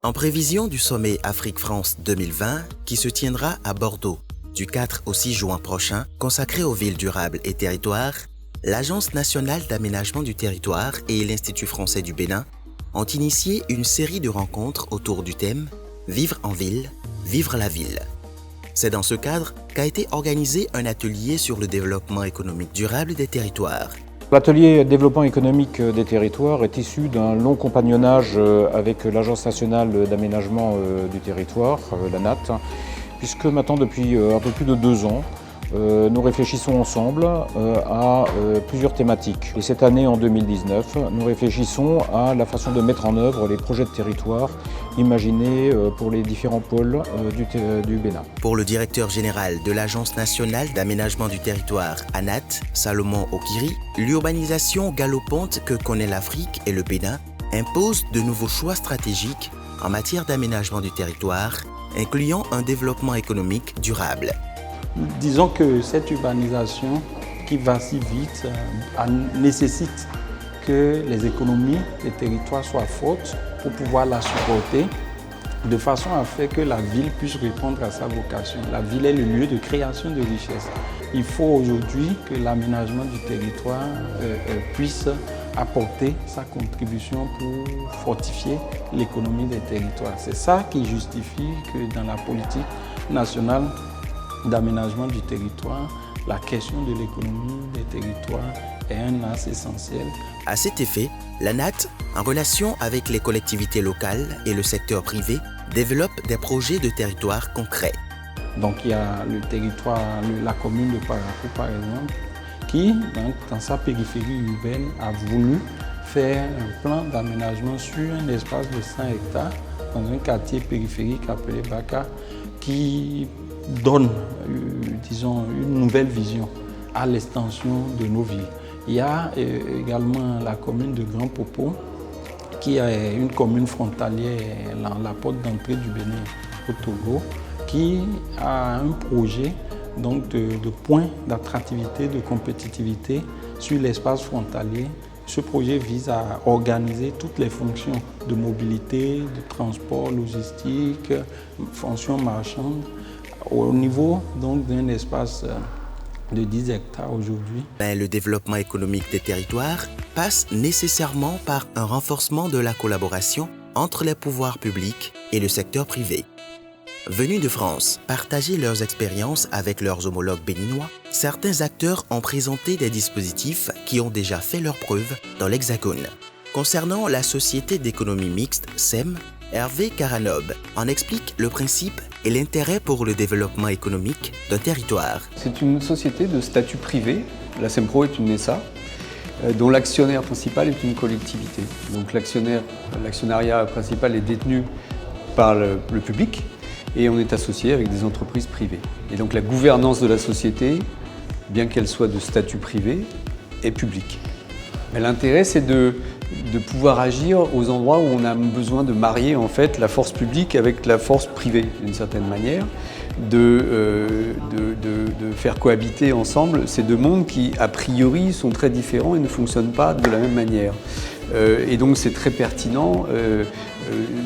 En prévision du sommet Afrique-France 2020 qui se tiendra à Bordeaux du 4 au 6 juin prochain, consacré aux villes durables et territoires, l'Agence nationale d'aménagement du territoire et l'Institut français du Bénin ont initié une série de rencontres autour du thème « Vivre en ville, vivre la ville ». C'est dans ce cadre qu'a été organisé un atelier sur le développement économique durable des territoires. L'atelier développement économique des territoires est issu d'un long compagnonnage avec l'Agence nationale d'aménagement du territoire, l'ANAT, puisque maintenant depuis un peu plus de 2 ans, nous réfléchissons ensemble à plusieurs thématiques. Et cette année, en 2019, nous réfléchissons à la façon de mettre en œuvre les projets de territoire imaginés pour les différents pôles du Bénin. Pour le directeur général de l'Agence nationale d'aménagement du territoire, ANAT, Salomon Okiri, l'urbanisation galopante que connaît l'Afrique et le Bénin impose de nouveaux choix stratégiques en matière d'aménagement du territoire, incluant un développement économique durable. Disons que cette urbanisation qui va si vite nécessite que les économies des territoires soient fortes pour pouvoir la supporter, de façon à faire que la ville puisse répondre à sa vocation. La ville est le lieu de création de richesses. Il faut aujourd'hui que l'aménagement du territoire puisse apporter sa contribution pour fortifier l'économie des territoires. C'est ça qui justifie que dans la politique nationale d'aménagement du territoire, la question de l'économie des territoires est un axe essentiel. À cet effet, l'ANAT, en relation avec les collectivités locales et le secteur privé, développe des projets de territoire concrets. Donc il y a le territoire, la commune de Parakou par exemple, qui, dans sa périphérie urbaine, a voulu faire un plan d'aménagement sur un espace de 100 hectares dans un quartier périphérique appelé Baka, qui donne, disons, une nouvelle vision à l'extension de nos villes. Il y a également la commune de Grand Popo, qui est une commune frontalière à la porte d'entrée du Bénin au Togo, qui a un projet donc, de point d'attractivité, de compétitivité sur l'espace frontalier. Ce projet vise à organiser toutes les fonctions de mobilité, de transport, logistique, fonctions marchandes, au niveau d'un espace de 10 hectares aujourd'hui. Mais le développement économique des territoires passe nécessairement par un renforcement de la collaboration entre les pouvoirs publics et le secteur privé. Venus de France partager leurs expériences avec leurs homologues béninois, certains acteurs ont présenté des dispositifs qui ont déjà fait leurs preuves dans l'Hexagone. Concernant la Société d'économie mixte, SEM, Hervé Karanob en explique le principe et l'intérêt pour le développement économique d'un territoire. C'est une société de statut privé, la SEMPRO est une SA, dont l'actionnaire principal est une collectivité. Donc l'actionnariat principal est détenu par le public et on est associé avec des entreprises privées. Et donc la gouvernance de la société, bien qu'elle soit de statut privé, est publique. Mais l'intérêt, c'est de pouvoir agir aux endroits où on a besoin de marier en fait la force publique avec la force privée d'une certaine manière, de faire cohabiter ensemble ces deux mondes qui a priori sont très différents et ne fonctionnent pas de la même manière. Et donc c'est très pertinent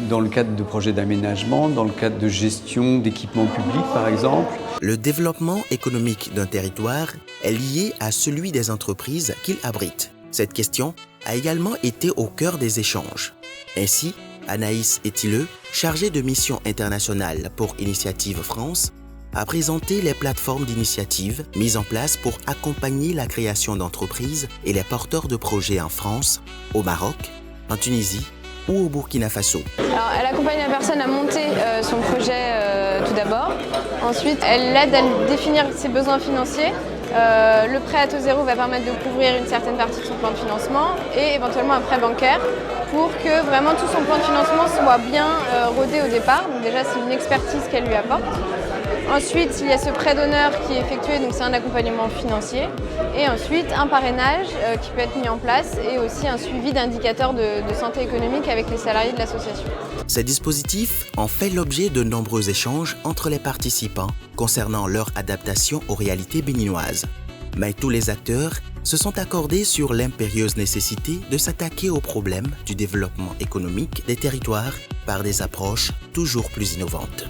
dans le cadre de projets d'aménagement, dans le cadre de gestion d'équipements publics par exemple. Le développement économique d'un territoire est lié à celui des entreprises qu'il abrite. Cette question a également été au cœur des échanges. Ainsi, Anaïs Etileux, chargée de mission internationale pour Initiative France, a présenté les plateformes d'initiatives mises en place pour accompagner la création d'entreprises et les porteurs de projets en France, au Maroc, en Tunisie ou au Burkina Faso. Alors, elle accompagne la personne à monter son projet tout d'abord. Ensuite, elle l'aide à définir ses besoins financiers. Le prêt à taux zéro va permettre de couvrir une certaine partie de son plan de financement et éventuellement un prêt bancaire pour que vraiment tout son plan de financement soit bien rodé au départ. Donc déjà, c'est une expertise qu'elle lui apporte. Ensuite, il y a ce prêt d'honneur qui est effectué, donc c'est un accompagnement financier. Et ensuite, un parrainage qui peut être mis en place et aussi un suivi d'indicateurs de santé économique avec les salariés de l'association. Ces dispositifs ont fait l'objet de nombreux échanges entre les participants concernant leur adaptation aux réalités béninoises. Mais tous les acteurs se sont accordés sur l'impérieuse nécessité de s'attaquer aux problèmes du développement économique des territoires par des approches toujours plus innovantes.